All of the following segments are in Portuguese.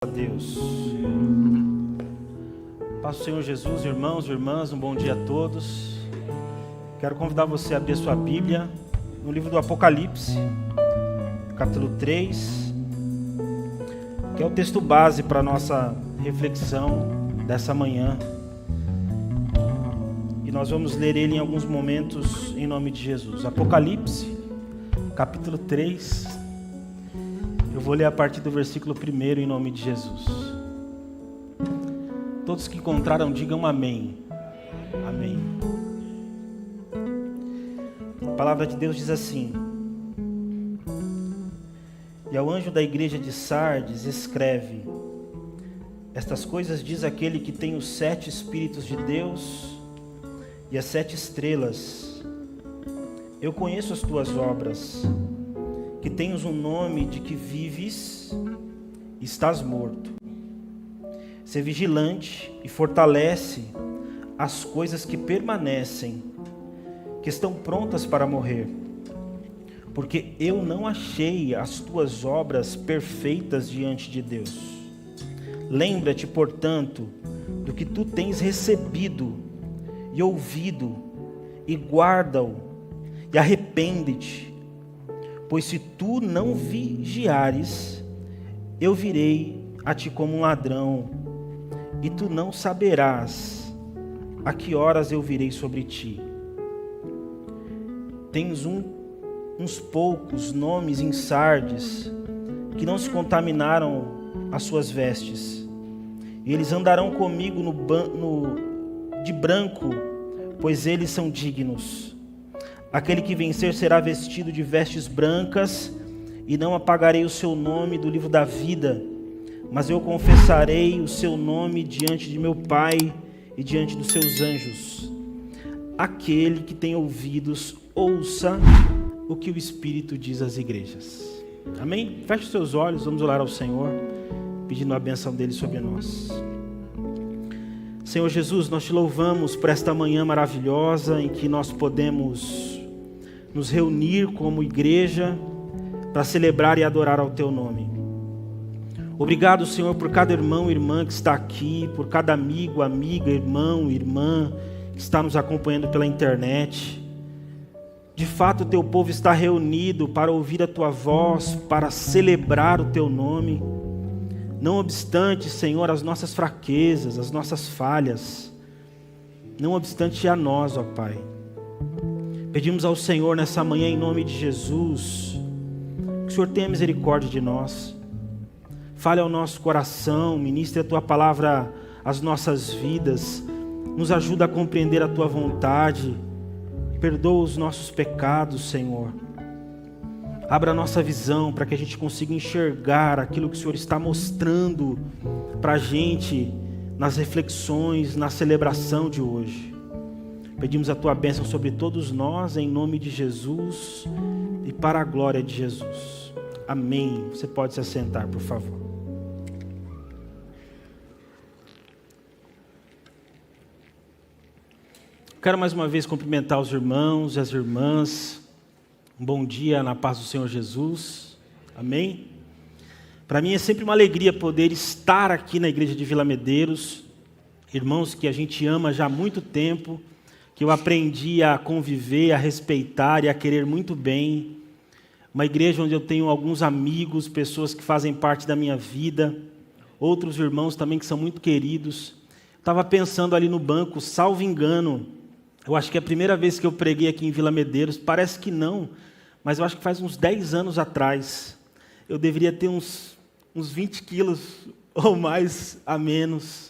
A Deus. Paz do Senhor Jesus, irmãos e irmãs, um bom dia a todos. Quero convidar você a abrir a sua Bíblia no livro do Apocalipse, capítulo 3, que é o texto base para a nossa reflexão dessa manhã. E nós vamos ler ele em alguns momentos em nome de Jesus. Apocalipse, capítulo 3. Eu vou ler a partir do versículo 1 em nome de Jesus. Todos que encontraram, digam amém. Amém. A palavra de Deus diz assim: E ao anjo da igreja de Sardes escreve: Estas coisas diz aquele que tem os 7 Espíritos de Deus e as 7 estrelas. Eu conheço as tuas obras, que tens um nome de que vives e estás morto. Sê vigilante e fortalece as coisas que permanecem, que estão prontas para morrer. Porque eu não achei as tuas obras perfeitas diante de Deus. Lembra-te, portanto, do que tu tens recebido e ouvido, e guarda-o, e arrepende-te. Pois se tu não vigiares, eu virei a ti como um ladrão, e tu não saberás a que horas eu virei sobre ti. Tens uns poucos nomes em Sardes, que não se contaminaram as suas vestes, e eles andarão comigo de branco, pois eles são dignos. Aquele que vencer será vestido de vestes brancas, e não apagarei o seu nome do livro da vida, mas eu confessarei o seu nome diante de meu Pai e diante dos seus anjos. Aquele que tem ouvidos, ouça o que o Espírito diz às igrejas. Amém? Feche os seus olhos, vamos orar ao Senhor, pedindo a bênção dele sobre nós. Senhor Jesus, nós te louvamos por esta manhã maravilhosa em que nós podemos nos reunir como igreja para celebrar e adorar ao teu nome. Obrigado, Senhor, por cada irmão e irmã que está aqui, por cada amigo, amiga, irmão, irmã que está nos acompanhando pela internet. De fato, o teu povo está reunido para ouvir a tua voz, para celebrar o teu nome. Não obstante, Senhor, as nossas fraquezas, as nossas falhas, não obstante a nós, ó Pai. Pedimos ao Senhor nessa manhã, em nome de Jesus, que o Senhor tenha misericórdia de nós. Fale ao nosso coração, ministre a tua palavra às nossas vidas, nos ajuda a compreender a tua vontade, perdoa os nossos pecados, Senhor. Abra a nossa visão para que a gente consiga enxergar aquilo que o Senhor está mostrando para a gente nas reflexões, na celebração de hoje. Pedimos a tua bênção sobre todos nós, em nome de Jesus e para a glória de Jesus. Amém. Você pode se assentar, por favor. Quero mais uma vez cumprimentar os irmãos e as irmãs. Um bom dia na paz do Senhor Jesus. Amém? Para mim é sempre uma alegria poder estar aqui na igreja de Vila Medeiros. Irmãos que a gente ama já há muito tempo, que eu aprendi a conviver, a respeitar e a querer muito bem. Uma igreja onde eu tenho alguns amigos, pessoas que fazem parte da minha vida, outros irmãos também que são muito queridos. Estava pensando ali no banco, salvo engano, eu acho que é a primeira vez que eu preguei aqui em Vila Medeiros, parece que não, mas eu acho que faz uns 10 anos atrás. Eu deveria ter uns 20 quilos ou mais a menos.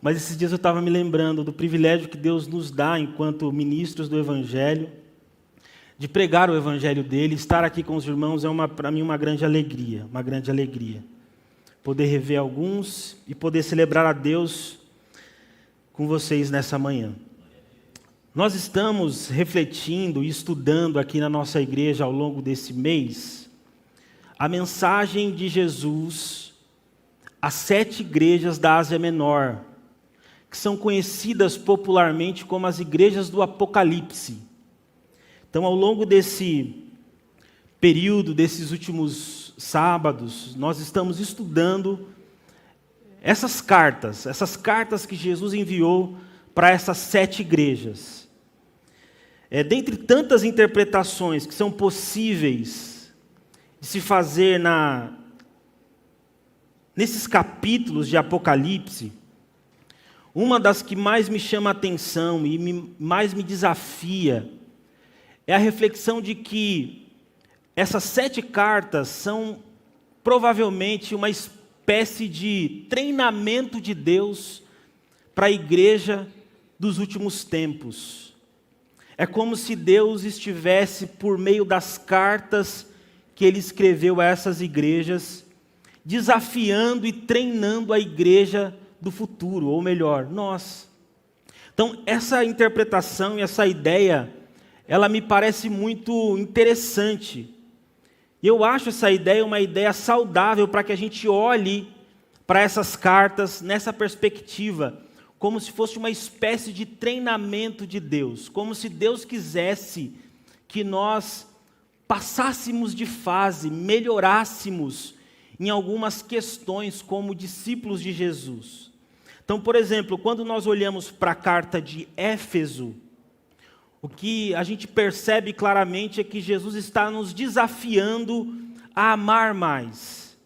Mas esses dias eu estava me lembrando do privilégio que Deus nos dá enquanto ministros do Evangelho, de pregar o Evangelho dele. Estar aqui com os irmãos é para mim uma grande alegria, uma grande alegria. Poder rever alguns e poder celebrar a Deus com vocês nessa manhã. Nós estamos refletindo e estudando aqui na nossa igreja ao longo desse mês a mensagem de Jesus às 7 igrejas da Ásia Menor, que são conhecidas popularmente como as igrejas do Apocalipse. Então, ao longo desse período, desses últimos sábados, nós estamos estudando essas cartas que Jesus enviou para essas 7 igrejas. Dentre tantas interpretações que são possíveis de se fazer nesses capítulos de Apocalipse, uma das que mais me chama a atenção e mais me desafia é a reflexão de que essas 7 cartas são provavelmente uma espécie de treinamento de Deus para a igreja dos últimos tempos. É como se Deus estivesse, por meio das cartas que Ele escreveu a essas igrejas, desafiando e treinando a igreja do futuro, ou melhor, nós. Então, essa interpretação e essa ideia, ela me parece muito interessante. Eu acho essa ideia uma ideia saudável para que a gente olhe para essas cartas nessa perspectiva, como se fosse uma espécie de treinamento de Deus, como se Deus quisesse que nós passássemos de fase, melhorássemos em algumas questões como discípulos de Jesus. Então, por exemplo, quando nós olhamos para a carta de Éfeso, o que a gente percebe claramente é que Jesus está nos desafiando a amar mais.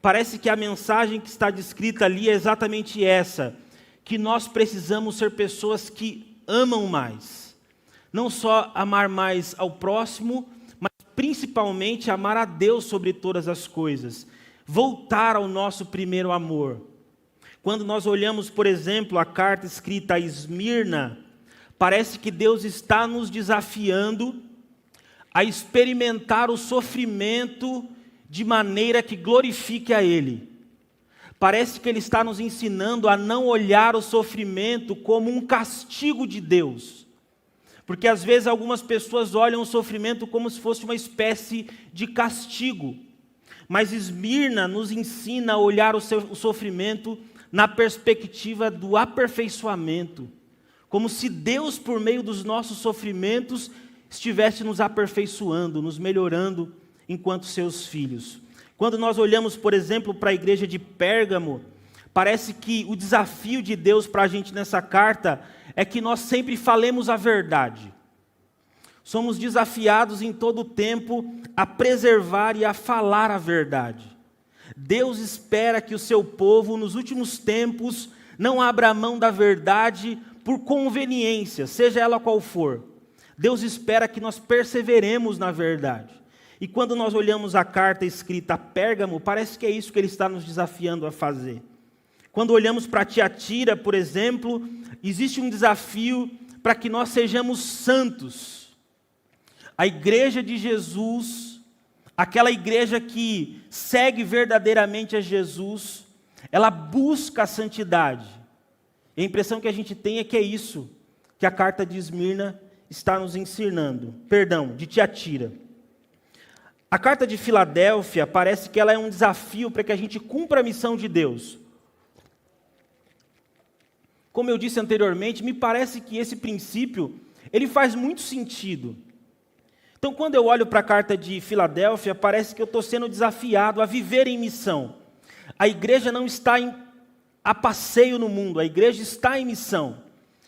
Parece que a mensagem que está descrita ali é exatamente essa, que nós precisamos ser pessoas que amam mais. Não só amar mais ao próximo, mas principalmente amar a Deus sobre todas as coisas. Voltar ao nosso primeiro amor. Quando nós olhamos, por exemplo, a carta escrita a Esmirna, parece que Deus está nos desafiando a experimentar o sofrimento de maneira que glorifique a Ele. Parece que Ele está nos ensinando a não olhar o sofrimento como um castigo de Deus. Porque às vezes algumas pessoas olham o sofrimento como se fosse uma espécie de castigo. Mas Esmirna nos ensina a olhar o sofrimento na perspectiva do aperfeiçoamento. Como se Deus, por meio dos nossos sofrimentos, estivesse nos aperfeiçoando, nos melhorando enquanto seus filhos. Quando nós olhamos, por exemplo, para a igreja de Pérgamo, parece que o desafio de Deus para a gente nessa carta é que nós sempre falemos a verdade. Somos desafiados em todo o tempo a preservar e a falar a verdade. Deus espera que o seu povo, nos últimos tempos, não abra mão da verdade por conveniência, seja ela qual for. Deus espera que nós perseveremos na verdade. E quando nós olhamos a carta escrita a Pérgamo, parece que é isso que Ele está nos desafiando a fazer. Quando olhamos para Tiatira, por exemplo, existe um desafio para que nós sejamos santos. A igreja de Jesus, aquela igreja que segue verdadeiramente a Jesus, ela busca a santidade. E a impressão que a gente tem é que é isso que a carta de Esmirna está nos ensinando. De Tiatira. A carta de Filadélfia parece que ela é um desafio para que a gente cumpra a missão de Deus. Como eu disse anteriormente, me parece que esse princípio, ele faz muito sentido. Então, quando eu olho para a carta de Filadélfia, parece que eu estou sendo desafiado a viver em missão. A igreja não está a passeio no mundo, a igreja está em missão.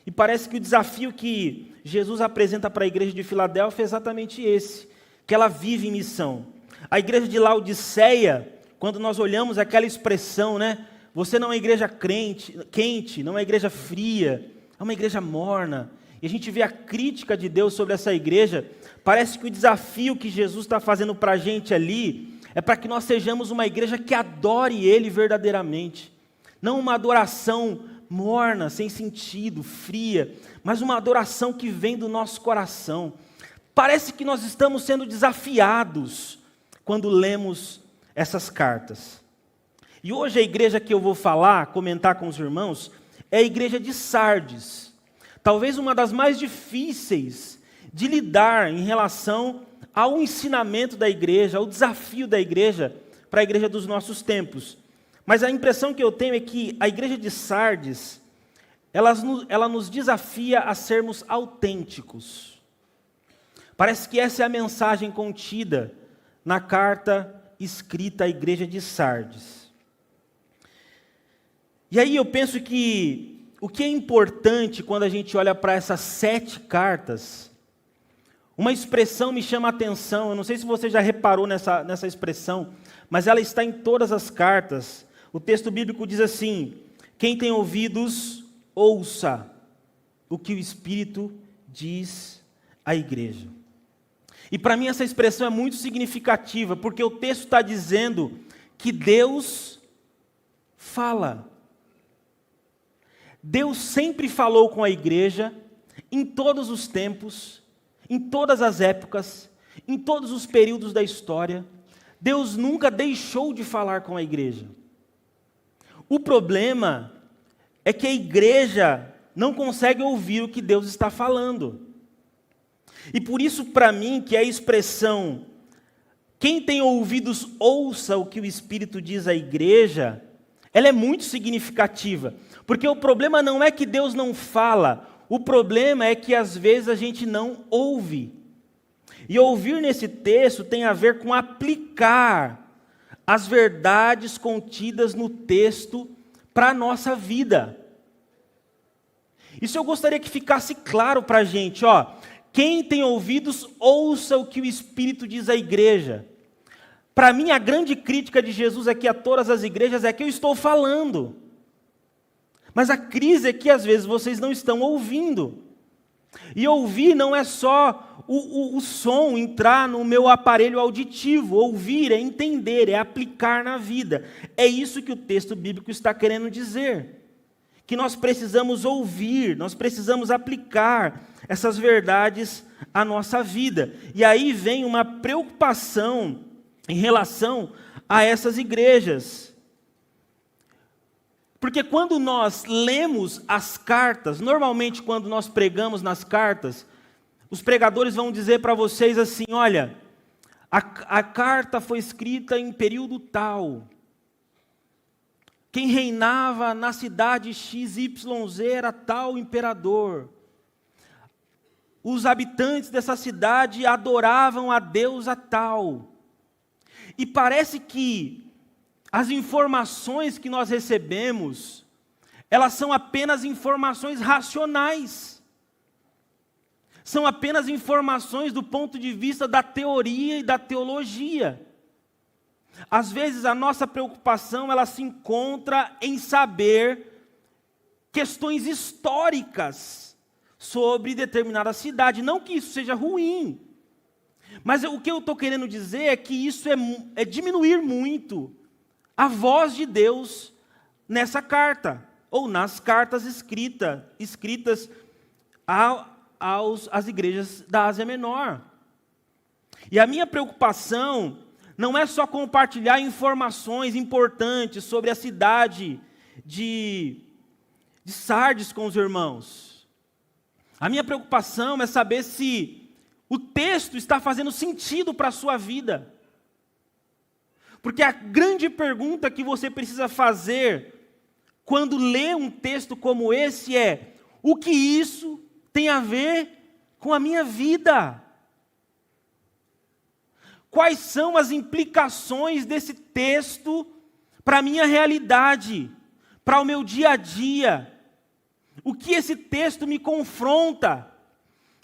E parece que o desafio que Jesus apresenta para a igreja de Filadélfia é exatamente esse, que ela vive em missão. A igreja de Laodiceia, quando nós olhamos aquela expressão, né? Você não é uma igreja quente, não é uma igreja fria, é uma igreja morna. E a gente vê a crítica de Deus sobre essa igreja. Parece que o desafio que Jesus está fazendo para a gente ali é para que nós sejamos uma igreja que adore Ele verdadeiramente. Não uma adoração morna, sem sentido, fria, mas uma adoração que vem do nosso coração. Parece que nós estamos sendo desafiados quando lemos essas cartas. E hoje a igreja que eu vou comentar com os irmãos, é a igreja de Sardes. Talvez uma das mais difíceis de lidar em relação ao ensinamento da igreja, ao desafio da igreja para a igreja dos nossos tempos. Mas a impressão que eu tenho é que a igreja de Sardes, ela nos desafia a sermos autênticos. Parece que essa é a mensagem contida na carta escrita à igreja de Sardes. E aí eu penso que o que é importante quando a gente olha para essas 7 cartas, uma expressão me chama a atenção, eu não sei se você já reparou nessa expressão, mas ela está em todas as cartas. O texto bíblico diz assim: quem tem ouvidos, ouça o que o Espírito diz à igreja. E para mim essa expressão é muito significativa, porque o texto está dizendo que Deus fala. Deus sempre falou com a igreja, em todos os tempos, em todas as épocas, em todos os períodos da história. Deus nunca deixou de falar com a igreja. O problema é que a igreja não consegue ouvir o que Deus está falando. E por isso, para mim, que a expressão quem tem ouvidos, ouça o que o Espírito diz à igreja, ela é muito significativa. Porque o problema não é que Deus não fala, o problema é que às vezes a gente não ouve. E ouvir nesse texto tem a ver com aplicar as verdades contidas no texto para a nossa vida. Isso eu gostaria que ficasse claro para a gente, ó. Quem tem ouvidos, ouça o que o Espírito diz à igreja. Para mim, a grande crítica de Jesus aqui a todas as igrejas é que eu estou falando. Mas a crise é que às vezes vocês não estão ouvindo. E ouvir não é só o som entrar no meu aparelho auditivo. Ouvir é entender, é aplicar na vida. É isso que o texto bíblico está querendo dizer. Que nós precisamos ouvir, nós precisamos aplicar essas verdades à nossa vida. E aí vem uma preocupação em relação a essas igrejas. Porque quando nós lemos as cartas, normalmente quando nós pregamos nas cartas, os pregadores vão dizer para vocês assim, olha, a carta foi escrita em período tal. Quem reinava na cidade XYZ era tal imperador. Os habitantes dessa cidade adoravam a deusa tal. E parece que as informações que nós recebemos, elas são apenas informações racionais. São apenas informações do ponto de vista da teoria e da teologia. Às vezes a nossa preocupação, ela se encontra em saber questões históricas sobre determinada cidade. Não que isso seja ruim, mas o que eu estou querendo dizer é que isso é diminuir muito a voz de Deus nessa carta, ou nas cartas escritas às igrejas da Ásia Menor. E a minha preocupação não é só compartilhar informações importantes sobre a cidade de Sardes com os irmãos. A minha preocupação é saber se o texto está fazendo sentido para a sua vida. Porque a grande pergunta que você precisa fazer quando lê um texto como esse é: o que isso tem a ver com a minha vida? Quais são as implicações desse texto para a minha realidade, para o meu dia a dia? O que esse texto me confronta?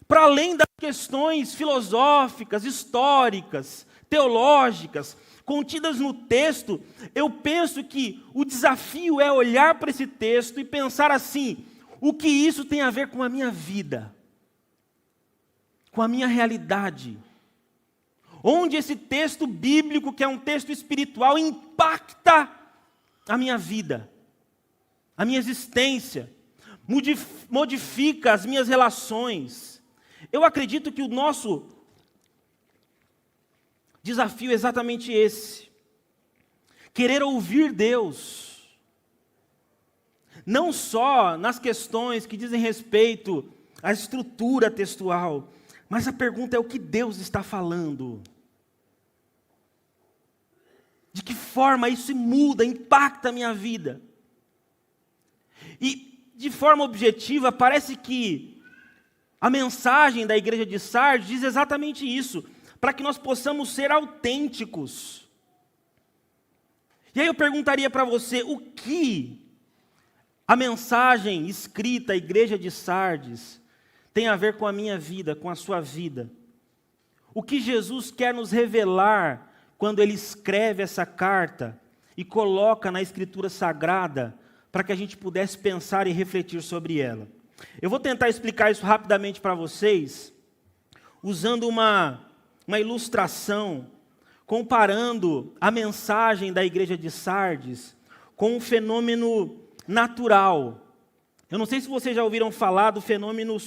Para além das questões filosóficas, históricas, teológicas, contidas no texto, eu penso que o desafio é olhar para esse texto e pensar assim: o que isso tem a ver com a minha vida? Com a minha realidade? Onde esse texto bíblico, que é um texto espiritual, impacta a minha vida, a minha existência, modifica as minhas relações. Eu acredito que o nosso desafio é exatamente esse: querer ouvir Deus, não só nas questões que dizem respeito à estrutura textual, mas a pergunta é: o que Deus está falando? De que forma isso muda, impacta a minha vida? E, de forma objetiva, parece que a mensagem da igreja de Sardes diz exatamente isso, para que nós possamos ser autênticos. E aí eu perguntaria para você: o que A mensagem escrita à igreja de Sardes tem a ver com a minha vida, com a sua vida. O que Jesus quer nos revelar quando Ele escreve essa carta e coloca na Escritura Sagrada para que a gente pudesse pensar e refletir sobre ela. Eu vou tentar explicar isso rapidamente para vocês, usando uma ilustração, comparando a mensagem da igreja de Sardes com um fenômeno natural. Eu não sei se vocês já ouviram falar do fenômeno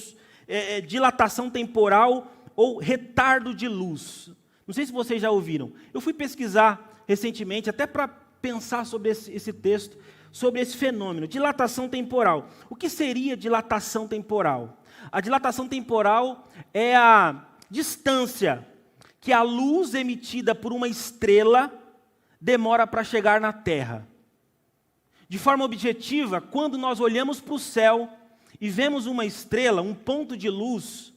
dilatação temporal ou retardo de luz. Não sei se vocês já ouviram. Eu fui pesquisar recentemente, até para pensar sobre esse texto, sobre esse fenômeno, dilatação temporal. O que seria dilatação temporal? A dilatação temporal é a distância que a luz emitida por uma estrela demora para chegar na Terra. De forma objetiva, quando nós olhamos para o céu e vemos uma estrela, um ponto de luz,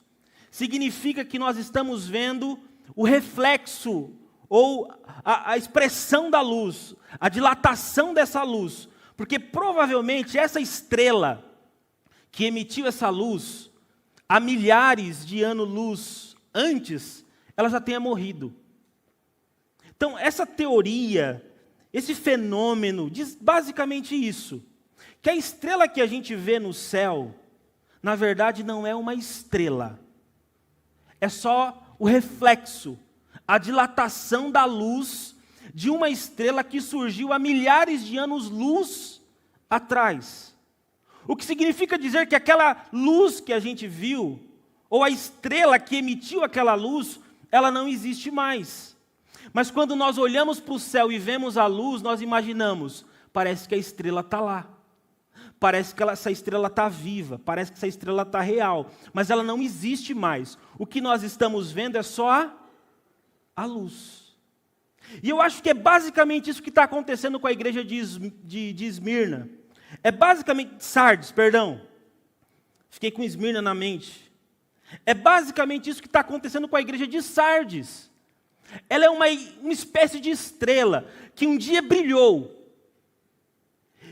significa que nós estamos vendo o reflexo ou a expressão da luz, a dilatação dessa luz, porque provavelmente essa estrela que emitiu essa luz há milhares de anos-luz antes, ela já tenha morrido. Então, essa teoria, esse fenômeno, diz basicamente isso, que a estrela que a gente vê no céu, na verdade não é uma estrela, é só o reflexo, a dilatação da luz de uma estrela que surgiu há milhares de anos-luz atrás. O que significa dizer que aquela luz que a gente viu, ou a estrela que emitiu aquela luz, ela não existe mais. Mas quando nós olhamos para o céu e vemos a luz, nós imaginamos, parece que a estrela está lá. Parece que essa estrela está viva, parece que essa estrela está real, mas ela não existe mais. O que nós estamos vendo é só a luz. E eu acho que é basicamente isso que está acontecendo com a igreja de Esmirna. É basicamente, Sardes, perdão. Fiquei com Esmirna na mente. É basicamente isso que está acontecendo com a igreja de Sardes. Ela é uma espécie de estrela que um dia brilhou.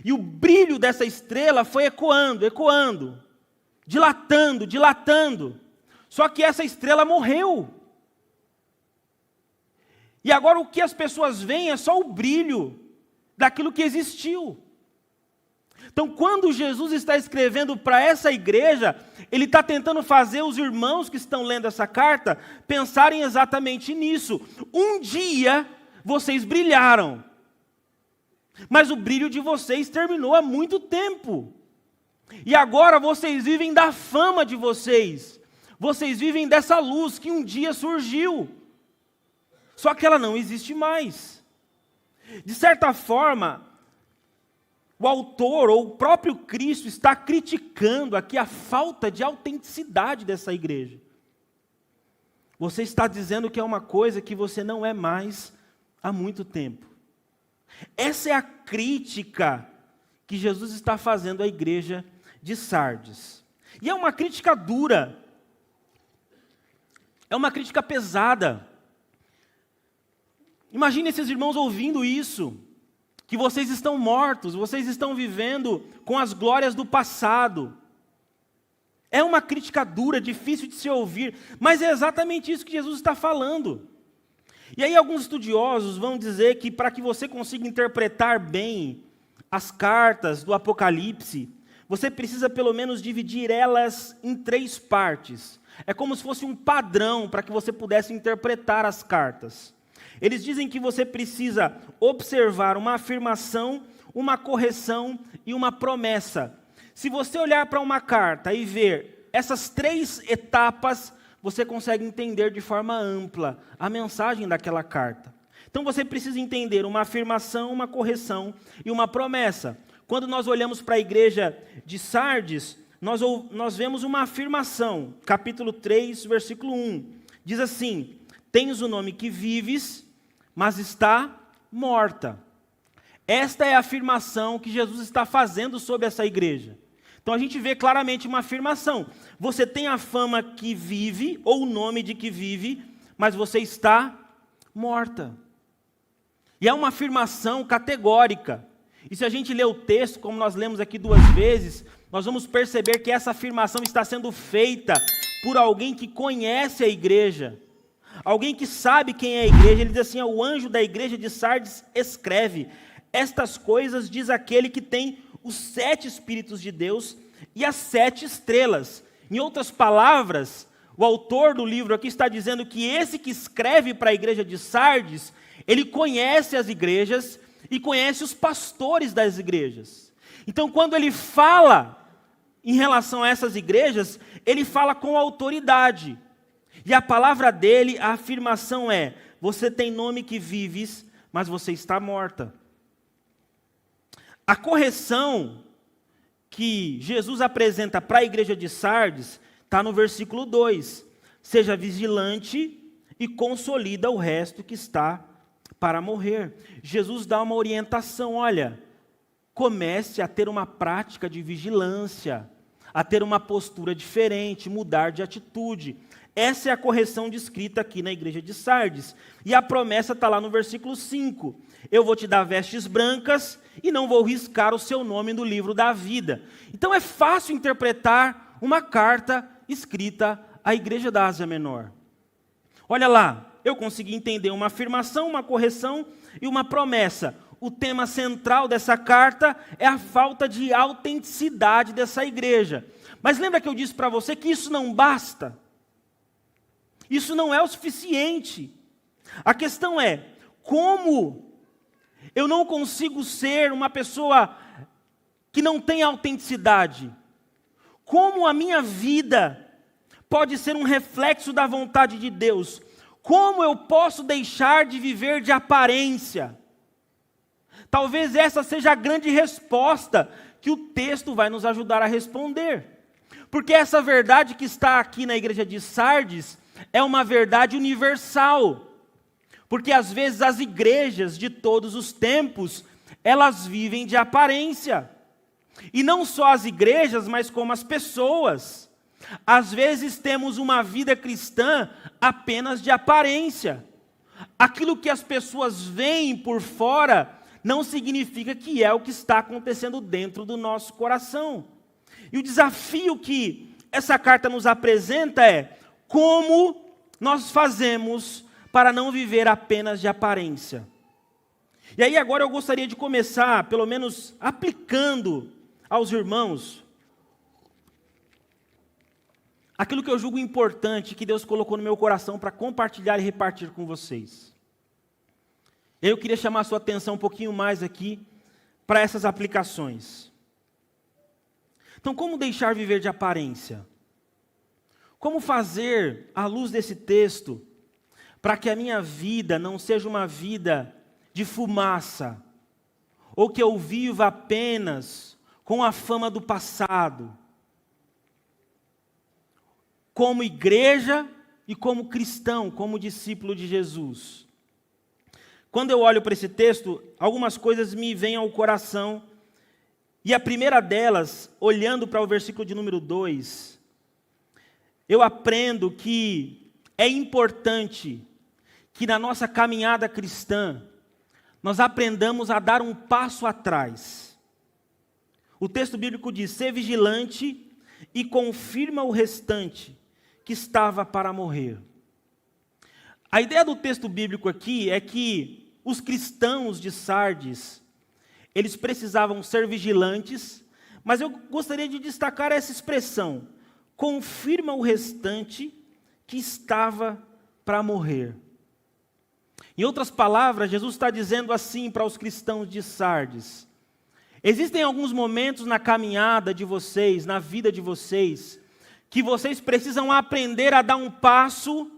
E o brilho dessa estrela foi ecoando, dilatando. Só que essa estrela morreu. E agora o que as pessoas veem é só o brilho daquilo que existiu. Então, quando Jesus está escrevendo para essa igreja, Ele está tentando fazer os irmãos que estão lendo essa carta pensarem exatamente nisso. Um dia vocês brilharam, mas o brilho de vocês terminou há muito tempo. E agora vocês vivem da fama de vocês. Vocês vivem dessa luz que um dia surgiu. Só que ela não existe mais. De certa forma, o autor ou o próprio Cristo está criticando aqui a falta de autenticidade dessa igreja. Você está dizendo que é uma coisa que você não é mais há muito tempo. Essa é a crítica que Jesus está fazendo à igreja de Sardes. E é uma crítica dura. É uma crítica pesada. Imagine esses irmãos ouvindo isso. Que vocês estão mortos, vocês estão vivendo com as glórias do passado. É uma crítica dura, difícil de se ouvir, mas é exatamente isso que Jesus está falando. E aí alguns estudiosos vão dizer que para que você consiga interpretar bem as cartas do Apocalipse, você precisa pelo menos dividir elas em 3 partes. É como se fosse um padrão para que você pudesse interpretar as cartas. Eles dizem que você precisa observar uma afirmação, uma correção e uma promessa. Se você olhar para uma carta e ver essas 3 etapas, você consegue entender de forma ampla a mensagem daquela carta. Então você precisa entender uma afirmação, uma correção e uma promessa. Quando nós olhamos para a igreja de Sardes, nós vemos uma afirmação, capítulo 3, versículo 1. Diz assim: tens o nome que vives, mas está morta. Esta é a afirmação que Jesus está fazendo sobre essa igreja. Então a gente vê claramente uma afirmação. Você tem a fama que vive, ou o nome de que vive, mas você está morta. E é uma afirmação categórica. E se a gente ler o texto, como nós lemos aqui 2 vezes, nós vamos perceber que essa afirmação está sendo feita por alguém que conhece a igreja, alguém que sabe quem é a igreja. Ele diz assim: o anjo da igreja de Sardes escreve: estas coisas diz aquele que tem os 7 Espíritos de Deus e as 7 estrelas. Em outras palavras, o autor do livro aqui está dizendo que esse que escreve para a igreja de Sardes, ele conhece as igrejas e conhece os pastores das igrejas. Então, quando ele fala em relação a essas igrejas, ele fala com autoridade. E a palavra dele, a afirmação é: você tem nome que vives, mas você está morta. A correção que Jesus apresenta para a igreja de Sardes está no versículo 2. Seja vigilante e consolida o resto que está para morrer. Jesus dá uma orientação: olha, comece a ter uma prática de vigilância, a ter uma postura diferente, mudar de atitude. Essa é a correção descrita aqui na igreja de Sardes. E a promessa está lá no versículo 5. Eu vou te dar vestes brancas e não vou riscar o seu nome no livro da vida. Então é fácil interpretar uma carta escrita à igreja da Ásia Menor. Olha lá, eu consegui entender uma afirmação, uma correção e uma promessa. O tema central dessa carta é a falta de autenticidade dessa igreja. Mas lembra que eu disse para você que isso não basta? Isso não é o suficiente. A questão é: como eu não consigo ser uma pessoa que não tem autenticidade? Como a minha vida pode ser um reflexo da vontade de Deus? Como eu posso deixar de viver de aparência? Talvez essa seja a grande resposta que o texto vai nos ajudar a responder. Porque essa verdade que está aqui na igreja de Sardes é uma verdade universal. Porque às vezes as igrejas de todos os tempos, elas vivem de aparência. E não só as igrejas, mas como as pessoas. Às vezes temos uma vida cristã apenas de aparência. Aquilo que as pessoas veem por fora não significa que é o que está acontecendo dentro do nosso coração. E o desafio que essa carta nos apresenta é: como nós fazemos para não viver apenas de aparência? E aí agora eu gostaria de começar, pelo menos aplicando aos irmãos, aquilo que eu julgo importante, que Deus colocou no meu coração para compartilhar e repartir com vocês. Eu queria chamar a sua atenção um pouquinho mais aqui para essas aplicações. Então, como deixar viver de aparência? Como fazer, à luz desse texto, para que a minha vida não seja uma vida de fumaça, ou que eu viva apenas com a fama do passado, como igreja e como cristão, como discípulo de Jesus? Quando eu olho para esse texto, algumas coisas me vêm ao coração, e a primeira delas, olhando para o versículo de número 2, eu aprendo que é importante que na nossa caminhada cristã, nós aprendamos a dar um passo atrás. O texto bíblico diz: ser vigilante e confirma o restante que estava para morrer. A ideia do texto bíblico aqui é que os cristãos de Sardes, eles precisavam ser vigilantes, mas eu gostaria de destacar essa expressão: confirma o restante que estava para morrer. Em outras palavras, Jesus está dizendo assim para os cristãos de Sardes: existem alguns momentos na caminhada de vocês, na vida de vocês, que vocês precisam aprender a dar um passo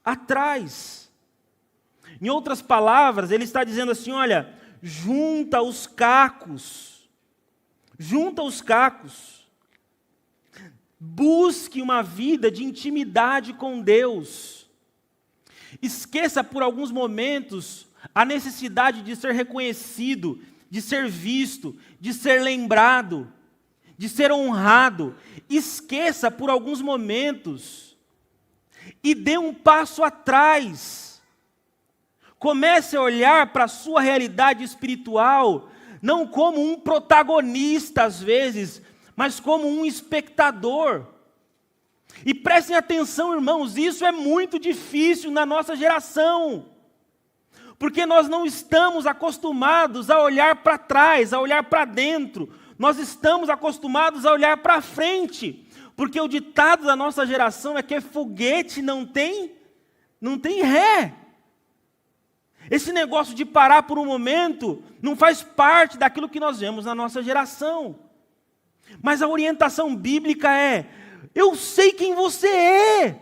atrás. Em outras palavras, ele está dizendo assim: olha, junta os cacos, busque uma vida de intimidade com Deus. Esqueça por alguns momentos a necessidade de ser reconhecido, de ser visto, de ser lembrado, de ser honrado. Esqueça por alguns momentos e dê um passo atrás. Comece a olhar para a sua realidade espiritual, não como um protagonista às vezes, mas como um espectador. E prestem atenção, irmãos, isso é muito difícil na nossa geração, porque nós não estamos acostumados a olhar para trás, a olhar para dentro, nós estamos acostumados a olhar para frente, porque o ditado da nossa geração é que foguete não tem ré. Esse negócio de parar por um momento não faz parte daquilo que nós vemos na nossa geração. Mas a orientação bíblica é: eu sei quem você é.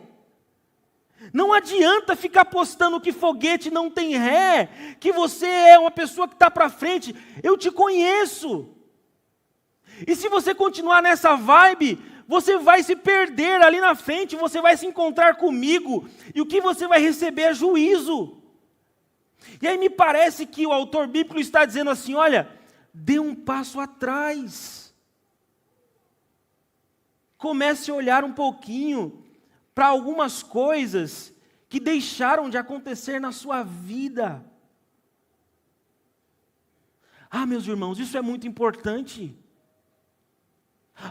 Não adianta ficar postando que foguete não tem ré, que você é uma pessoa que está para frente. Eu te conheço. E se você continuar nessa vibe, você vai se perder ali na frente, você vai se encontrar comigo, e o que você vai receber é juízo. E aí me parece que o autor bíblico está dizendo assim: olha, dê um passo atrás. Comece a olhar um pouquinho para algumas coisas que deixaram de acontecer na sua vida. Ah, meus irmãos, isso é muito importante.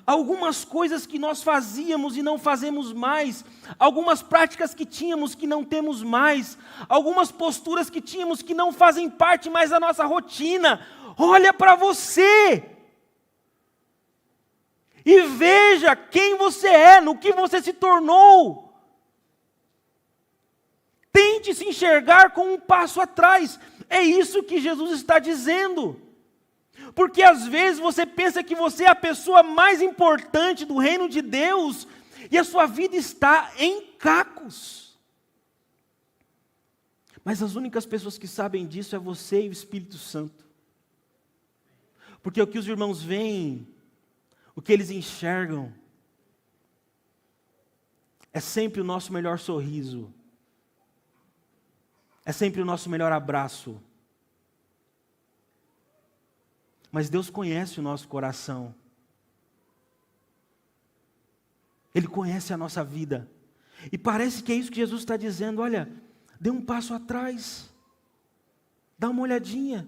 Algumas coisas que nós fazíamos e não fazemos mais, algumas práticas que tínhamos que não temos mais, algumas posturas que tínhamos que não fazem parte mais da nossa rotina. Olha para você e veja quem você é, no que você se tornou. Tente se enxergar com um passo atrás. É isso que Jesus está dizendo. Porque às vezes você pensa que você é a pessoa mais importante do reino de Deus e a sua vida está em cacos. Mas as únicas pessoas que sabem disso é você e o Espírito Santo. Porque o que os irmãos veem, o que eles enxergam, é sempre o nosso melhor sorriso, é sempre o nosso melhor abraço. Mas Deus conhece o nosso coração. Ele conhece a nossa vida. E parece que é isso que Jesus está dizendo: olha, dê um passo atrás. Dá uma olhadinha.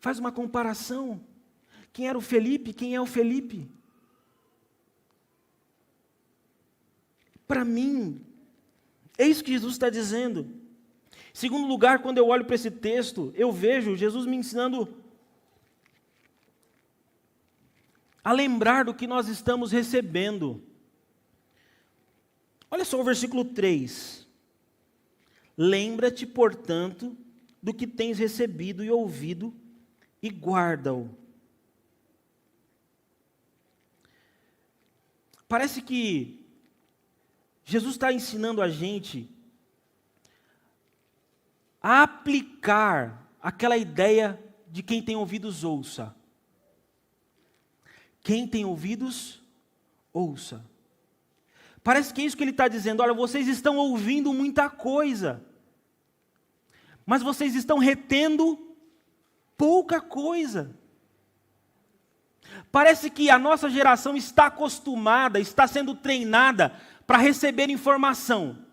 Faz uma comparação. Quem era o Felipe? Quem é o Felipe? Para mim, é isso que Jesus está dizendo. Em segundo lugar, quando eu olho para esse texto, eu vejo Jesus me ensinando a lembrar do que nós estamos recebendo. Olha só o versículo 3. Lembra-te, portanto, do que tens recebido e ouvido, e guarda-o. Parece que Jesus está ensinando a gente a aplicar aquela ideia de quem tem ouvidos ouça. Quem tem ouvidos, ouça. Parece que é isso que ele está dizendo. Olha, vocês estão ouvindo muita coisa, mas vocês estão retendo pouca coisa. Parece que a nossa geração está acostumada, está sendo treinada para receber informação.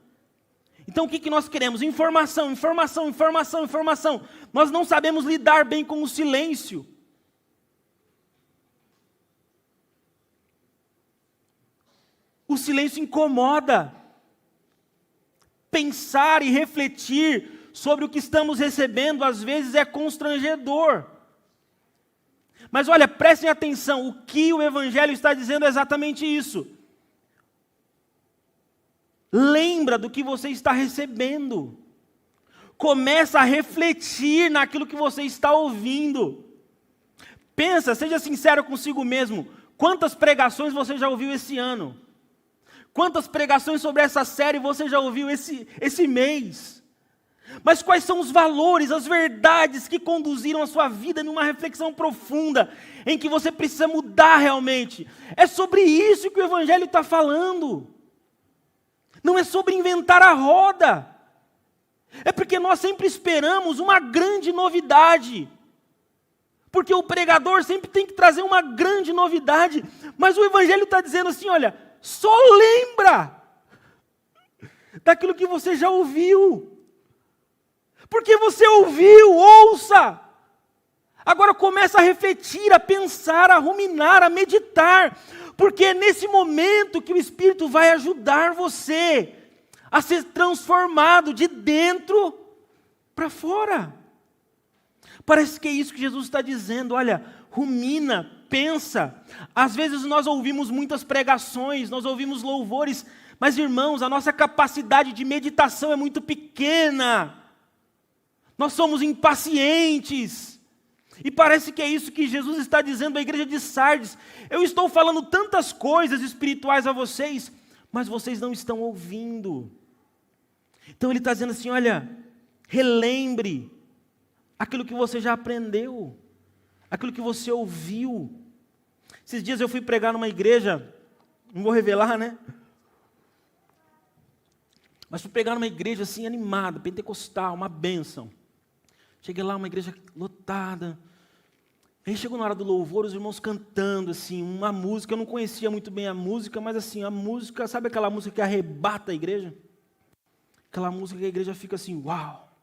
Então o que nós queremos? Informação, informação, informação, informação. Nós não sabemos lidar bem com o silêncio. O silêncio incomoda. Pensar e refletir sobre o que estamos recebendo, às vezes, é constrangedor. Mas olha, prestem atenção, o que o Evangelho está dizendo é exatamente isso. Lembra do que você está recebendo. Começa a refletir naquilo que você está ouvindo. Pensa, seja sincero consigo mesmo. Quantas pregações você já ouviu esse ano? Quantas pregações sobre essa série você já ouviu esse mês? Mas quais são os valores, as verdades que conduziram a sua vida numa reflexão profunda, em que você precisa mudar realmente? É sobre isso que o Evangelho está falando. Não é sobre inventar a roda. É porque nós sempre esperamos uma grande novidade. Porque o pregador sempre tem que trazer uma grande novidade. Mas o Evangelho está dizendo assim, olha, só lembra daquilo que você já ouviu. Porque você ouviu, ouça. Agora começa a refletir, a pensar, a ruminar, a meditar, porque é nesse momento que o Espírito vai ajudar você a ser transformado de dentro para fora. Parece que é isso que Jesus está dizendo, olha, rumina, pensa. Às vezes nós ouvimos muitas pregações, nós ouvimos louvores, mas irmãos, a nossa capacidade de meditação é muito pequena. Nós somos impacientes. E parece que é isso que Jesus está dizendo à igreja de Sardes. Eu estou falando tantas coisas espirituais a vocês, mas vocês não estão ouvindo. Então ele está dizendo assim, olha, relembre aquilo que você já aprendeu, aquilo que você ouviu. Esses dias eu fui pregar numa igreja, não vou revelar, né? Mas fui pregar numa igreja assim, animada, pentecostal, uma bênção. Cheguei lá, uma igreja lotada. Aí chegou na hora do louvor, os irmãos cantando, assim, uma música. Eu não conhecia muito bem a música, mas assim, a música, sabe aquela música que arrebata a igreja? Aquela música que a igreja fica assim, uau!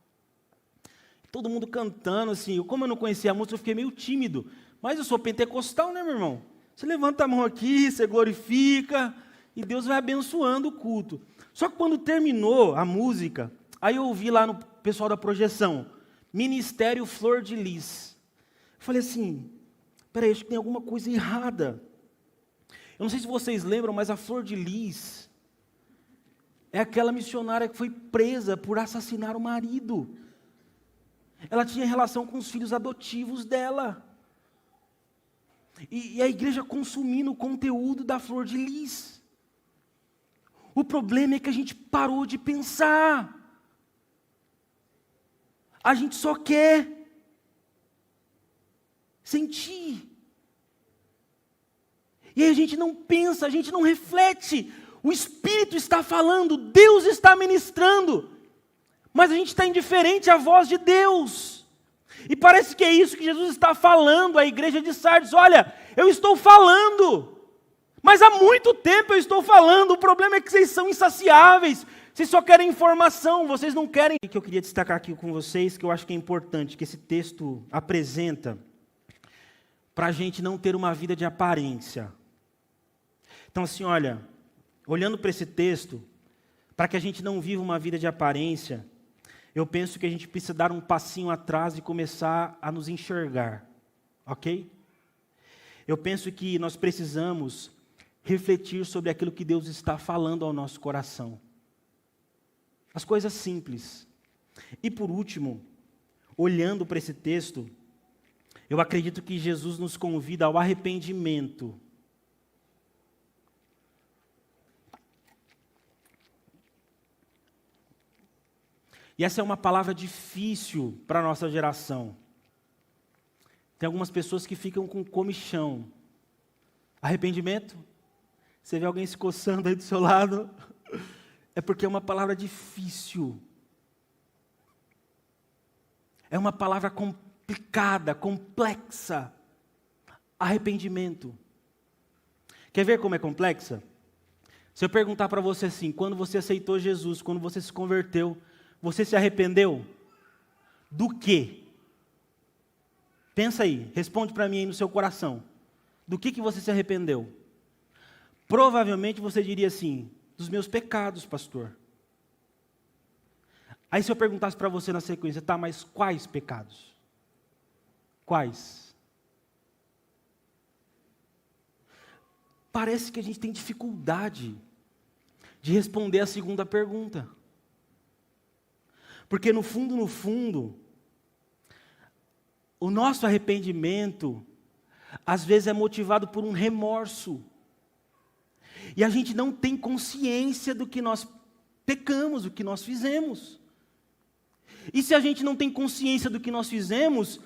Todo mundo cantando, assim. Como eu não conhecia a música, eu fiquei meio tímido. Mas eu sou pentecostal, né, meu irmão? Você levanta a mão aqui, você glorifica, e Deus vai abençoando o culto. Só que quando terminou a música, aí eu ouvi lá no pessoal da projeção, Ministério Flor de Lis. Eu falei assim, peraí, acho que tem alguma coisa errada. Eu não sei se vocês lembram, mas a Flor de Lis é aquela missionária que foi presa por assassinar o marido. Ela tinha relação com os filhos adotivos dela. E a igreja consumindo o conteúdo da Flor de Lis. O problema é que a gente parou de pensar. A gente só quer sentir. E aí a gente não pensa, a gente não reflete. O Espírito está falando, Deus está ministrando. Mas a gente está indiferente à voz de Deus. E parece que é isso que Jesus está falando à igreja de Sardes. Olha, eu estou falando, mas há muito tempo eu estou falando. O problema é que vocês são insaciáveis. Vocês só querem informação, vocês não querem. O que eu queria destacar aqui com vocês, que eu acho que é importante, que esse texto apresenta, para a gente não ter uma vida de aparência. Então assim, olha, olhando para esse texto, para que a gente não viva uma vida de aparência, eu penso que a gente precisa dar um passinho atrás e começar a nos enxergar, ok? Eu penso que nós precisamos refletir sobre aquilo que Deus está falando ao nosso coração. As coisas simples. E por último, olhando para esse texto, eu acredito que Jesus nos convida ao arrependimento. E essa é uma palavra difícil para a nossa geração. Tem algumas pessoas que ficam com comichão. Arrependimento? Você vê alguém se coçando aí do seu lado? É porque é uma palavra difícil. É uma palavra complicada, complexa. Arrependimento. Quer ver como é complexa? Se eu perguntar para você assim, quando você aceitou Jesus, quando você se converteu, você se arrependeu? Do quê? Pensa aí, responde para mim aí no seu coração. Do que você se arrependeu? Provavelmente você diria assim, dos meus pecados, pastor. Aí se eu perguntasse para você na sequência, tá, mas quais pecados? Quais? Parece que a gente tem dificuldade de responder a segunda pergunta. Porque no fundo, o nosso arrependimento, às vezes é motivado por um remorso. E a gente não tem consciência do que nós pecamos, do que nós fizemos. E se a gente não tem consciência do que nós fizemos,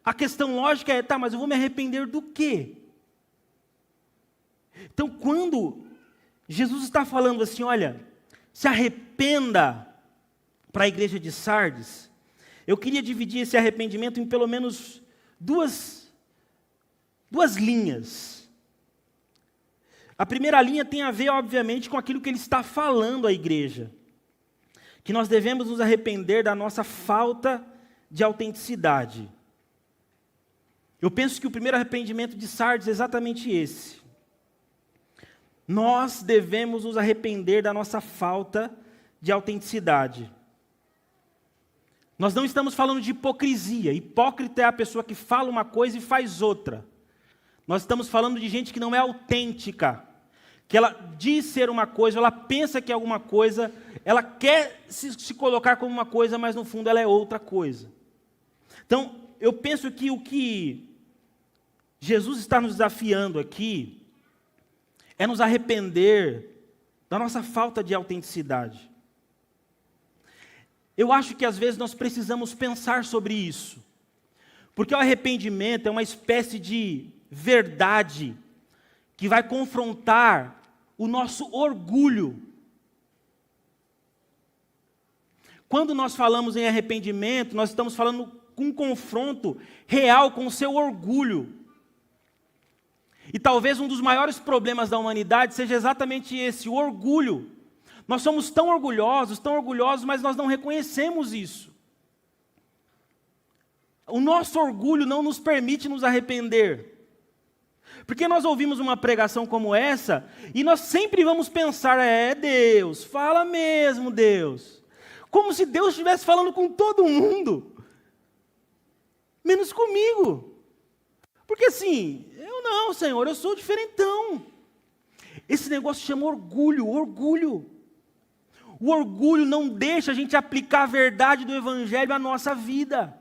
a questão lógica é, tá, mas eu vou me arrepender do quê? Então, quando Jesus está falando assim, olha, se arrependa para a igreja de Sardes, eu queria dividir esse arrependimento em pelo menos duas linhas. A primeira linha tem a ver, obviamente, com aquilo que ele está falando à igreja. Que nós devemos nos arrepender da nossa falta de autenticidade. Eu penso que o primeiro arrependimento de Sardes é exatamente esse. Nós devemos nos arrepender da nossa falta de autenticidade. Nós não estamos falando de hipocrisia. Hipócrita é a pessoa que fala uma coisa e faz outra. Nós estamos falando de gente que não é autêntica. Que ela diz ser uma coisa, ela pensa que é alguma coisa, ela quer se colocar como uma coisa, mas no fundo ela é outra coisa. Então, eu penso que o que Jesus está nos desafiando aqui é nos arrepender da nossa falta de autenticidade. Eu acho que às vezes nós precisamos pensar sobre isso. Porque o arrependimento é uma espécie de verdade que vai confrontar o nosso orgulho. Quando nós falamos em arrependimento, nós estamos falando com um confronto real com o seu orgulho. E talvez um dos maiores problemas da humanidade seja exatamente esse, o orgulho. Nós somos tão orgulhosos, mas nós não reconhecemos isso. O nosso orgulho não nos permite nos arrepender. Porque nós ouvimos uma pregação como essa, e nós sempre vamos pensar, Deus, fala mesmo, Deus. Como se Deus estivesse falando com todo mundo, menos comigo. Porque assim, eu não, Senhor, eu sou diferentão. Esse negócio chama orgulho. O orgulho não deixa a gente aplicar a verdade do Evangelho à nossa vida.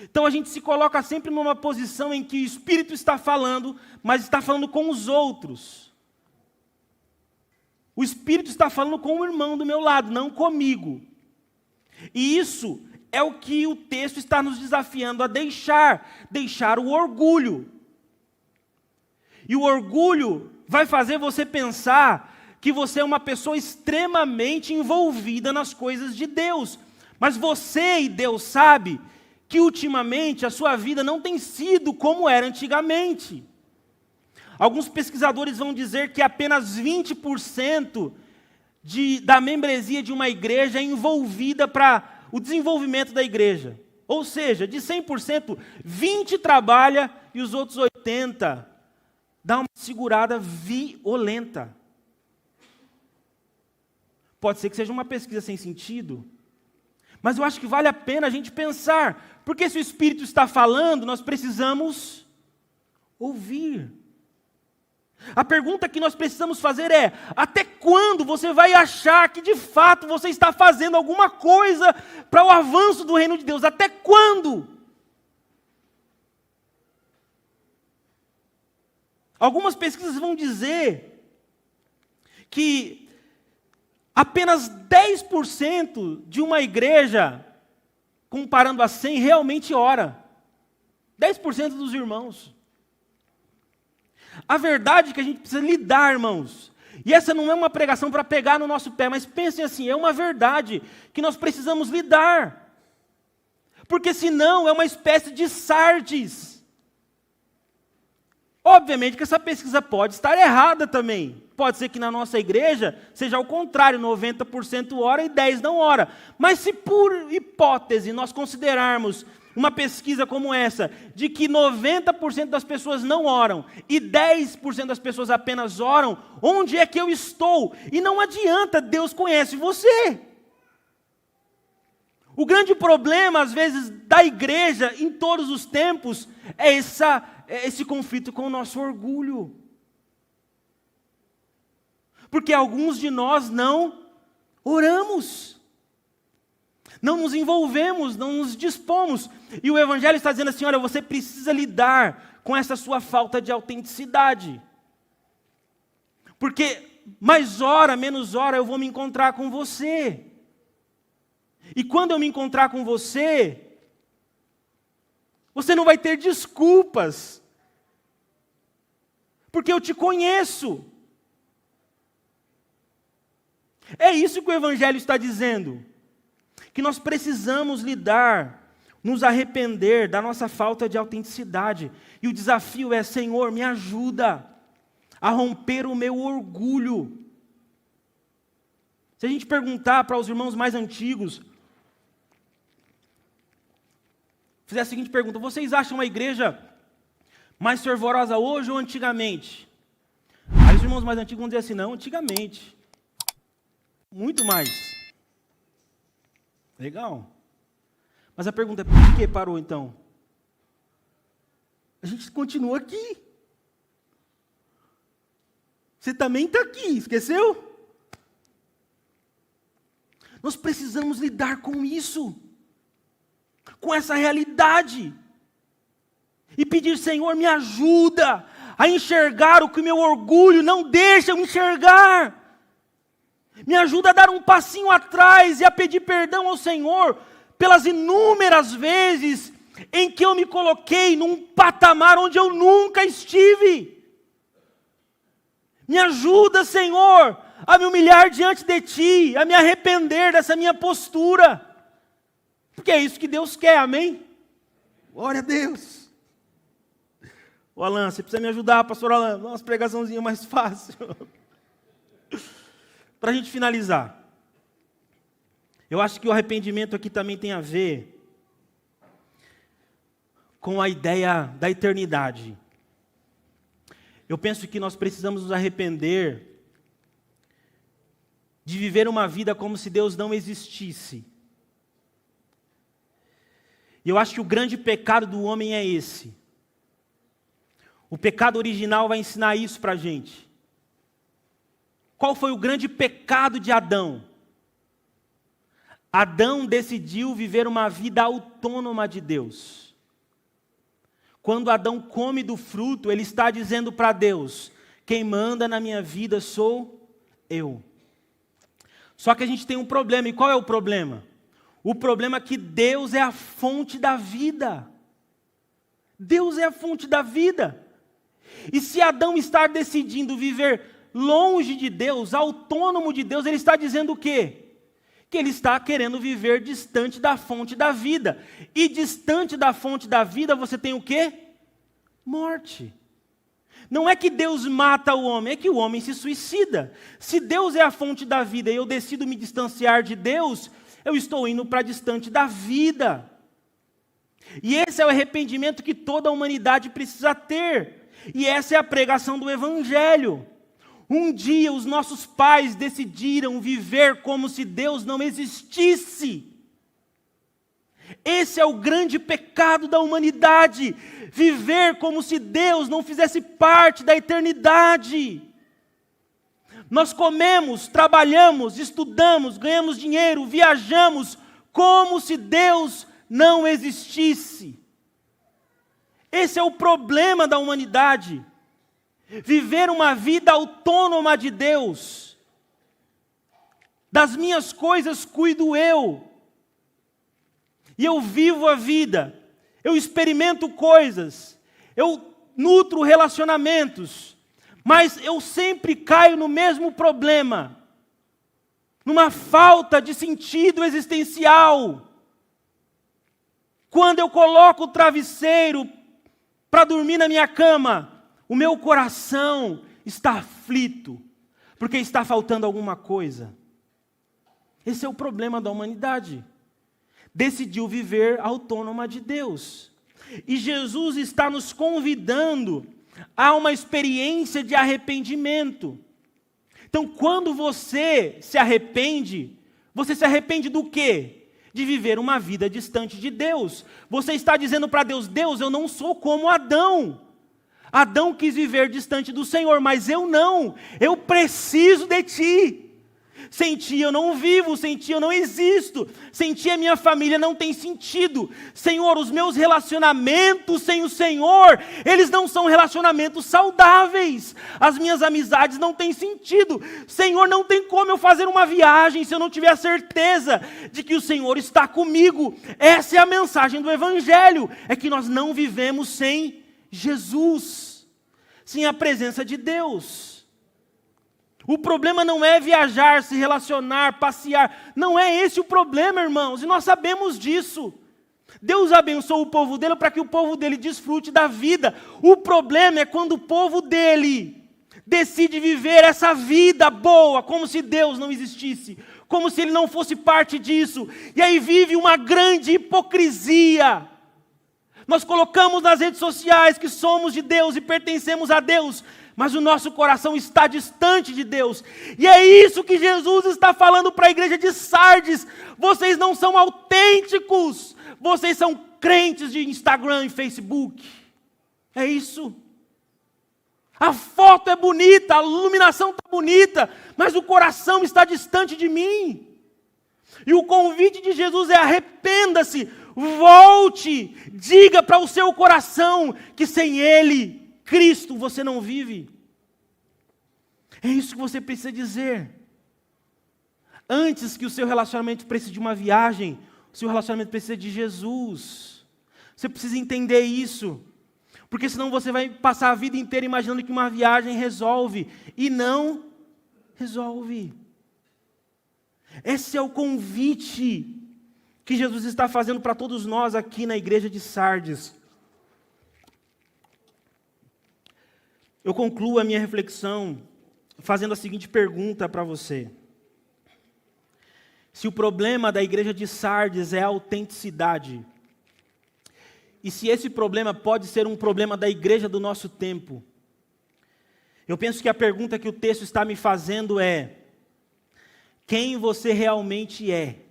Então a gente se coloca sempre numa posição em que o Espírito está falando, mas está falando com os outros. O Espírito está falando com o irmão do meu lado, não comigo. E isso é o que o texto está nos desafiando a deixar o orgulho. E o orgulho vai fazer você pensar que você é uma pessoa extremamente envolvida nas coisas de Deus. Mas você e Deus sabe que ultimamente a sua vida não tem sido como era antigamente. Alguns pesquisadores vão dizer que apenas 20% da membresia de uma igreja é envolvida para o desenvolvimento da igreja. Ou seja, de 100%, 20% trabalha e os outros 80% dá uma segurada violenta. Pode ser que seja uma pesquisa sem sentido, mas eu acho que vale a pena a gente pensar, porque se o Espírito está falando, nós precisamos ouvir. A pergunta que nós precisamos fazer é: até quando você vai achar que de fato você está fazendo alguma coisa para o avanço do reino de Deus? Até quando? Algumas pesquisas vão dizer que apenas 10% de uma igreja, comparando a 100, realmente ora. 10% dos irmãos. A verdade é que a gente precisa lidar, irmãos. E essa não é uma pregação para pegar no nosso pé, mas pensem assim, é uma verdade que nós precisamos lidar. Porque senão é uma espécie de Sardes. Obviamente que essa pesquisa pode estar errada também. Pode ser que na nossa igreja seja ao contrário, 90% ora e 10% não ora. Mas se por hipótese nós considerarmos uma pesquisa como essa, de que 90% das pessoas não oram e 10% das pessoas apenas oram, onde é que eu estou? E não adianta, Deus conhece você. O grande problema, às vezes, da igreja, em todos os tempos, é esse conflito com o nosso orgulho. Porque alguns de nós não oramos. Não nos envolvemos, não nos dispomos. E o Evangelho está dizendo assim, olha, você precisa lidar com essa sua falta de autenticidade. Porque mais hora, menos hora, eu vou me encontrar com você. E quando eu me encontrar com você, você não vai ter desculpas. Porque eu te conheço. É isso que o Evangelho está dizendo. Que nós precisamos lidar, nos arrepender da nossa falta de autenticidade. E o desafio é, Senhor, me ajuda a romper o meu orgulho. Se a gente perguntar para os irmãos mais antigos, fizer a seguinte pergunta: vocês acham uma igreja mais fervorosa hoje ou antigamente? Aí os irmãos mais antigos vão dizer assim: não, antigamente. Muito mais. Legal. Mas a pergunta é: por que parou então? A gente continua aqui. Você também está aqui, esqueceu? Nós precisamos lidar com isso, com essa realidade, e pedir: Senhor, me ajuda a enxergar o que o meu orgulho não deixa eu enxergar. Me ajuda a dar um passinho atrás e a pedir perdão ao Senhor pelas inúmeras vezes em que eu me coloquei num patamar onde eu nunca estive. Me ajuda, Senhor, a me humilhar diante de Ti, a me arrepender dessa minha postura. Porque é isso que Deus quer, amém? Glória a Deus. Ô Alan, você precisa me ajudar, pastor Alan, dá umas pregaçãozinhas mais fácil. Para a gente finalizar, eu acho que o arrependimento aqui também tem a ver com a ideia da eternidade. Eu penso que nós precisamos nos arrepender de viver uma vida como se Deus não existisse. E eu acho que o grande pecado do homem é esse. O pecado original vai ensinar isso para a gente. Qual foi o grande pecado de Adão? Adão decidiu viver uma vida autônoma de Deus. Quando Adão come do fruto, ele está dizendo para Deus: quem manda na minha vida sou eu. Só que a gente tem um problema, e qual é o problema? O problema é que Deus é a fonte da vida. Deus é a fonte da vida. E se Adão está decidindo viver longe de Deus, autônomo de Deus, ele está dizendo o quê? Que ele está querendo viver distante da fonte da vida. E distante da fonte da vida, você tem o quê? Morte. Não é que Deus mata o homem, é que o homem se suicida. Se Deus é a fonte da vida e eu decido me distanciar de Deus, eu estou indo para distante da vida. E esse é o arrependimento que toda a humanidade precisa ter. E essa é a pregação do Evangelho. Um dia os nossos pais decidiram viver como se Deus não existisse. Esse é o grande pecado da humanidade. Viver como se Deus não fizesse parte da eternidade. Nós comemos, trabalhamos, estudamos, ganhamos dinheiro, viajamos, como se Deus não existisse. Esse é o problema da humanidade. Viver uma vida autônoma de Deus. Das minhas coisas cuido eu. E eu vivo a vida. Eu experimento coisas. Eu nutro relacionamentos. Mas eu sempre caio no mesmo problema. Numa falta de sentido existencial. Quando eu coloco o travesseiro para dormir na minha cama, o meu coração está aflito, porque está faltando alguma coisa. Esse é o problema da humanidade. Decidiu viver autônoma de Deus. E Jesus está nos convidando a uma experiência de arrependimento. Então, quando você se arrepende se arrepende do quê? De viver uma vida distante de Deus. Você está dizendo para Deus: Deus, eu não sou como Adão. Adão quis viver distante do Senhor, mas eu não. Eu preciso de Ti. Sem Ti eu não vivo, sem Ti eu não existo. Sem Ti a minha família não tem sentido. Senhor, os meus relacionamentos sem o Senhor, eles não são relacionamentos saudáveis. As minhas amizades não têm sentido. Senhor, não tem como eu fazer uma viagem se eu não tiver a certeza de que o Senhor está comigo. Essa é a mensagem do Evangelho. É que nós não vivemos sem Jesus, sem a presença de Deus. O problema não é viajar, se relacionar, passear. Não é esse o problema, irmãos, e nós sabemos disso. Deus abençoou o povo dele para que o povo dele desfrute da vida. O problema é quando o povo dele decide viver essa vida boa, como se Deus não existisse, como se ele não fosse parte disso. E aí vive uma grande hipocrisia. Nós colocamos nas redes sociais que somos de Deus e pertencemos a Deus, mas o nosso coração está distante de Deus. E é isso que Jesus está falando para a igreja de Sardes. Vocês não são autênticos. Vocês são crentes de Instagram e Facebook. É isso. A foto é bonita, a iluminação está bonita, mas o coração está distante de mim. E o convite de Jesus é: arrependa-se, volte, diga para o seu coração que sem Ele, Cristo, você não vive. É isso que você precisa dizer. Antes que o seu relacionamento precise de uma viagem, o seu relacionamento precisa de Jesus. Você precisa entender isso. Porque senão você vai passar a vida inteira imaginando que uma viagem resolve. E não resolve. Esse é o convite que Jesus está fazendo para todos nós aqui na igreja de Sardes. Eu concluo a minha reflexão fazendo a seguinte pergunta para você. Se o problema da igreja de Sardes é a autenticidade, e se esse problema pode ser um problema da igreja do nosso tempo, eu penso que a pergunta que o texto está me fazendo é: quem você realmente é?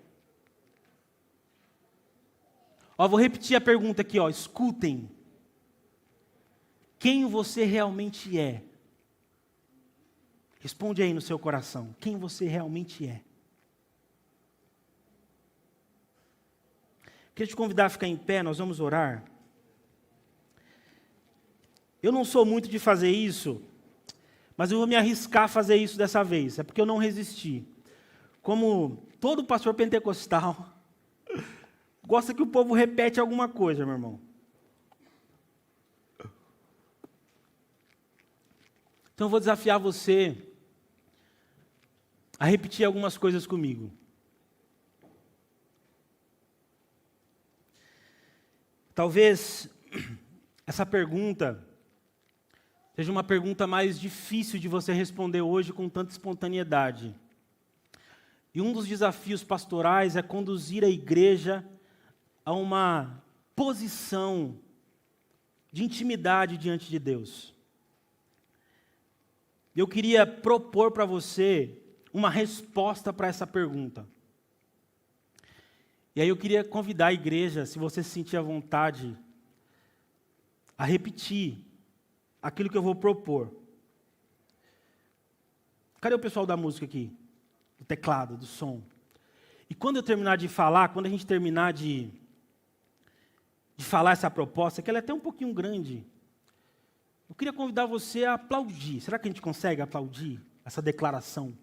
Vou repetir a pergunta aqui, escutem. Quem você realmente é? Responde aí no seu coração, quem você realmente é? Queria te convidar a ficar em pé, nós vamos orar. Eu não sou muito de fazer isso, mas eu vou me arriscar a fazer isso dessa vez, é porque eu não resisti. Como todo pastor pentecostal, gosta que o povo repete alguma coisa, meu irmão. Então eu vou desafiar você a repetir algumas coisas comigo. Talvez essa pergunta seja uma pergunta mais difícil de você responder hoje com tanta espontaneidade. E um dos desafios pastorais é conduzir a igreja a uma posição de intimidade diante de Deus. Eu queria propor para você uma resposta para essa pergunta. E aí eu queria convidar a igreja, se você se sentir à vontade, a repetir aquilo que eu vou propor. Cadê o pessoal da música aqui? Do teclado, do som. E quando eu terminar de falar, quando a gente terminar de falar essa proposta, que ela é até um pouquinho grande, eu queria convidar você a aplaudir. Será que a gente consegue aplaudir essa declaração?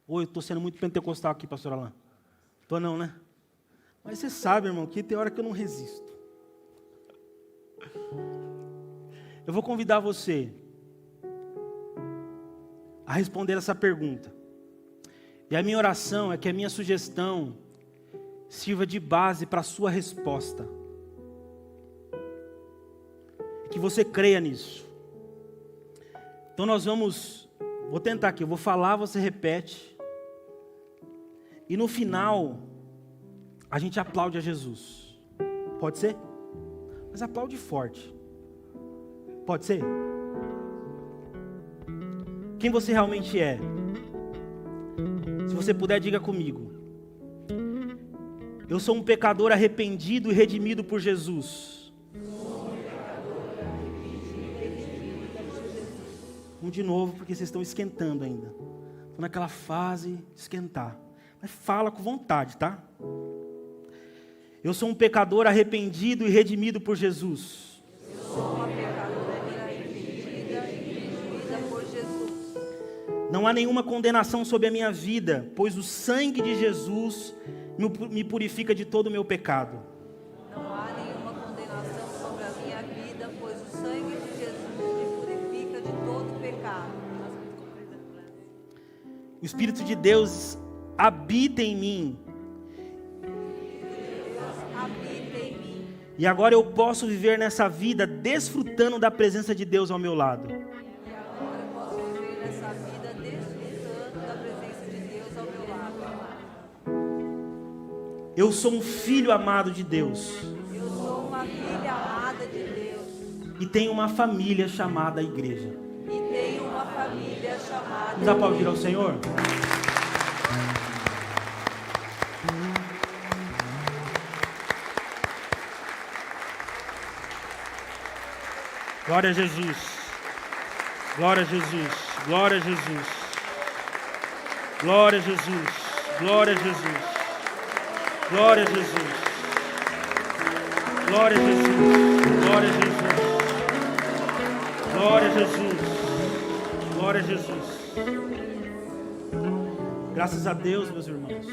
Ou eu estou sendo muito pentecostal aqui, pastor Alain? Estou não, né? Mas você sabe, irmão, que tem hora que eu não resisto. Eu vou convidar você a responder essa pergunta. E a minha oração é que a minha sugestão sirva de base para a sua resposta. Que você creia nisso. Então vou tentar aqui, eu vou falar, você repete. E no final, a gente aplaude a Jesus. Pode ser? Mas aplaude forte. Pode ser? Quem você realmente é? Se você puder, diga comigo. Eu sou um pecador arrependido e redimido por Jesus. Vamos de novo, porque vocês estão esquentando ainda. Estão naquela fase de esquentar. Mas fala com vontade, tá? Eu sou um pecador arrependido e redimido por Jesus. Eu sou uma pecadora arrependida e redimida por Jesus. Não há nenhuma condenação sobre a minha vida, pois o sangue de Jesus me purifica de todo o meu pecado. Não há nenhuma condenação sobre a minha vida, pois o sangue de Jesus me purifica de todo o pecado. O Espírito de Deus habita em mim. E agora eu posso viver nessa vida desfrutando da presença de Deus ao meu lado. Eu sou um filho amado de Deus. Eu sou uma uma filha amada de Deus. E tenho uma família chamada igreja. E tenho uma família chamada. Vamos aplaudir ao Senhor? Glória a Jesus. Glória a Jesus. Glória a Jesus. Glória a Jesus. Glória a Jesus. Glória a Jesus. Glória a Jesus. Glória a Jesus. Glória a Jesus. Glória a Jesus. Graças a Deus, meus irmãos.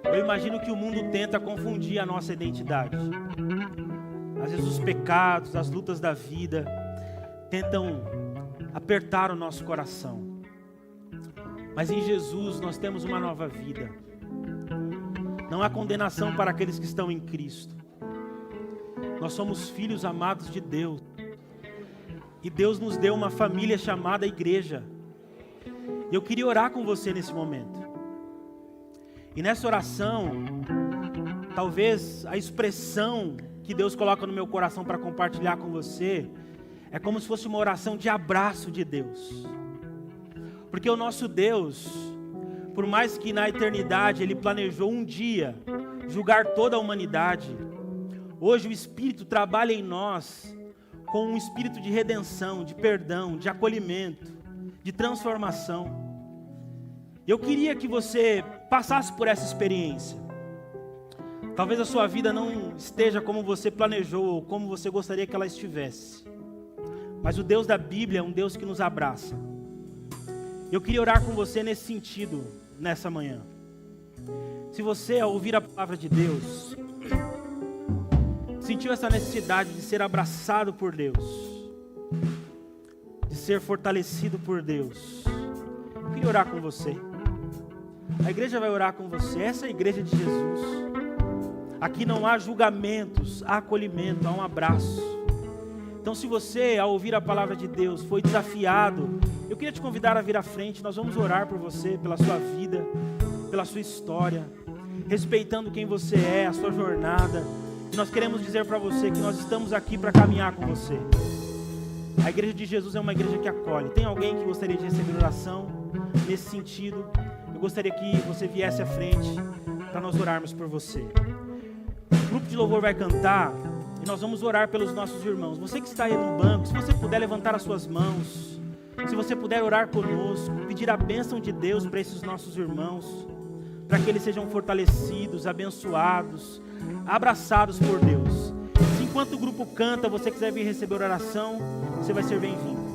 Eu imagino que o mundo tenta confundir a nossa identidade. Às vezes os pecados, as lutas da vida tentam apertar o nosso coração. Mas em Jesus nós temos uma nova vida. Não há condenação para aqueles que estão em Cristo. Nós somos filhos amados de Deus. E Deus nos deu uma família chamada igreja. E eu queria orar com você nesse momento. E nessa oração, talvez a expressão que Deus coloca no meu coração para compartilhar com você é como se fosse uma oração de abraço de Deus. Porque o nosso Deus, por mais que na eternidade Ele planejou um dia julgar toda a humanidade, hoje o Espírito trabalha em nós com um espírito de redenção, de perdão, de acolhimento, de transformação. Eu queria que você passasse por essa experiência. Talvez a sua vida não esteja como você planejou ou como você gostaria que ela estivesse. Mas o Deus da Bíblia é um Deus que nos abraça. Eu queria orar com você nesse sentido, nessa manhã. Se você, ao ouvir a palavra de Deus, sentiu essa necessidade de ser abraçado por Deus, de ser fortalecido por Deus, eu queria orar com você. A igreja vai orar com você. Essa é a igreja de Jesus. Aqui não há julgamentos, há acolhimento, há um abraço. Então, se você, ao ouvir a palavra de Deus, foi desafiado, eu queria te convidar a vir à frente. Nós vamos orar por você, pela sua vida, pela sua história, respeitando quem você é, a sua jornada. E nós queremos dizer para você que nós estamos aqui para caminhar com você. A igreja de Jesus é uma igreja que acolhe. Tem alguém que gostaria de receber oração nesse sentido? Eu gostaria que você viesse à frente para nós orarmos por você. O grupo de louvor vai cantar e nós vamos orar pelos nossos irmãos. Você que está aí no banco, se você puder levantar as suas mãos, se você puder orar conosco, pedir a bênção de Deus para esses nossos irmãos, para que eles sejam fortalecidos, abençoados, abraçados por Deus. Se enquanto o grupo canta, você quiser vir receber oração, você vai ser bem-vindo.